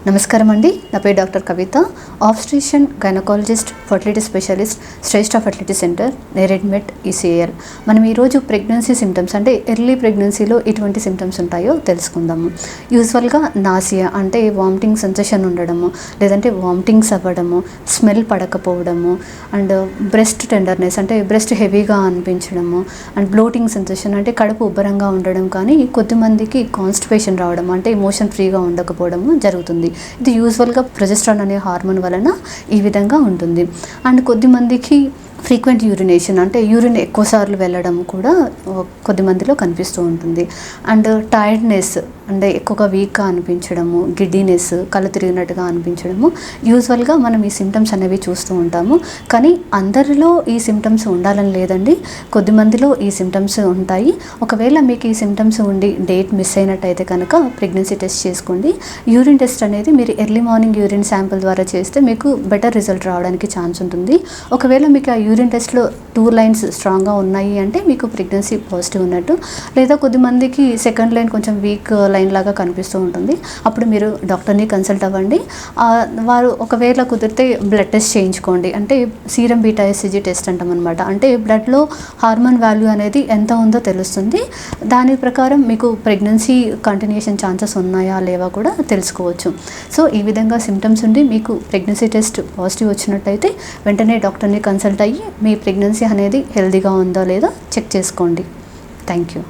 నమస్కారం అండి. నా పేరు డాక్టర్ కవిత, ఆబ్స్ట్రిషియన్ గైనకాలజిస్ట్, ఫర్టిలిటీ స్పెషలిస్ట్, శ్రేష్ఠ ఫర్టిలిటీ సెంటర్, నేరేడ్మెట్ ఈసీఏఎల్. మనం ఈరోజు ప్రెగ్నెన్సీ సిమ్టమ్స్ అంటే ఎర్లీ ప్రెగ్నెన్సీలో ఎటువంటి సిమ్టమ్స్ ఉంటాయో తెలుసుకుందాము. యూజువల్గా నాసియా అంటే వామిటింగ్ సెన్సేషన్ ఉండడము, లేదంటే వామిటింగ్స్ అవ్వడము, స్మెల్ పడకపోవడము, అండ్ బ్రెస్ట్ టెండర్నెస్ అంటే బ్రెస్ట్ హెవీగా అనిపించడము, అండ్ బ్లోటింగ్ సెన్సేషన్ అంటే కడుపు ఉబ్బరంగా ఉండడం, కానీ కొద్దిమందికి కాన్స్టిపేషన్ రావడం అంటే ఎమోషన్ ఫ్రీగా ఉండకపోవడము జరుగుతుంది. ఇది యూజువల్గా ప్రొజెస్ట్రాన్ అనే హార్మోన్ వలన ఈ విధంగా ఉంటుంది. అండ్ కొద్దిమందికి ఫ్రీక్వెంట్ యూరినేషన్ అంటే యూరిన్ ఎక్కువసార్లు వెళ్ళడం కూడా కొద్దిమందిలో కనిపిస్తూ ఉంటుంది. అండ్ టైర్డ్నెస్ అంటే ఎక్కువగా వీక్గా అనిపించడము, గిడ్డీనెస్, కళ్ళు తిరిగినట్టుగా అనిపించడము యూజువల్గా మనం ఈ సిమ్టమ్స్ అనేవి చూస్తూ ఉంటాము. కానీ అందరిలో ఈ సిమ్టమ్స్ ఉండాలని లేదండి, కొద్దిమందిలో ఈ సిమ్టమ్స్ ఉంటాయి. ఒకవేళ మీకు ఈ సిమ్టమ్స్ ఉండి డేట్ మిస్ అయినట్టయితే కనుక ప్రెగ్నెన్సీ టెస్ట్ చేసుకోండి. యూరిన్ టెస్ట్ అనేది మీరు ఎర్లీ మార్నింగ్ యూరిన్ శాంపుల్ ద్వారా చేస్తే మీకు బెటర్ రిజల్ట్ రావడానికి ఛాన్స్ ఉంటుంది. ఒకవేళ మీకు ఆ యూరిన్ టెస్ట్లో 2 లైన్స్ స్ట్రాంగ్గా ఉన్నాయి అంటే మీకు ప్రెగ్నెన్సీ పాజిటివ్ ఉన్నట్టు. లేదా కొద్దిమందికి సెకండ్ లైన్ కొంచెం వీక్ లైన్ లాగా కనిపిస్తూ ఉంటుంది. అప్పుడు మీరు డాక్టర్ని కన్సల్ట్ అవ్వండి. వారు ఒకవేళ కుదిరితే బ్లడ్ టెస్ట్ చేయించుకోండి. అంటే సీరం బీటా ఎస్సిజీ టెస్ట్ అంటాం అనమాట. అంటే బ్లడ్లో హార్మోన్ వాల్యూ అనేది ఎంత ఉందో తెలుస్తుంది. దాని ప్రకారం మీకు ప్రెగ్నెన్సీ కంటిన్యూషన్ ఛాన్సెస్ ఉన్నాయా లేవా కూడా తెలుసుకోవచ్చు. సో ఈ విధంగా సిమ్టమ్స్ ఉండి మీకు ప్రెగ్నెన్సీ టెస్ట్ పాజిటివ్ వచ్చినట్టయితే వెంటనే డాక్టర్ని కన్సల్ట్ అయ్యి మీ ప్రెగ్నెన్సీ అనేది హెల్దీగా ఉందా లేదా చెక్ చేసుకోండి. Thank you.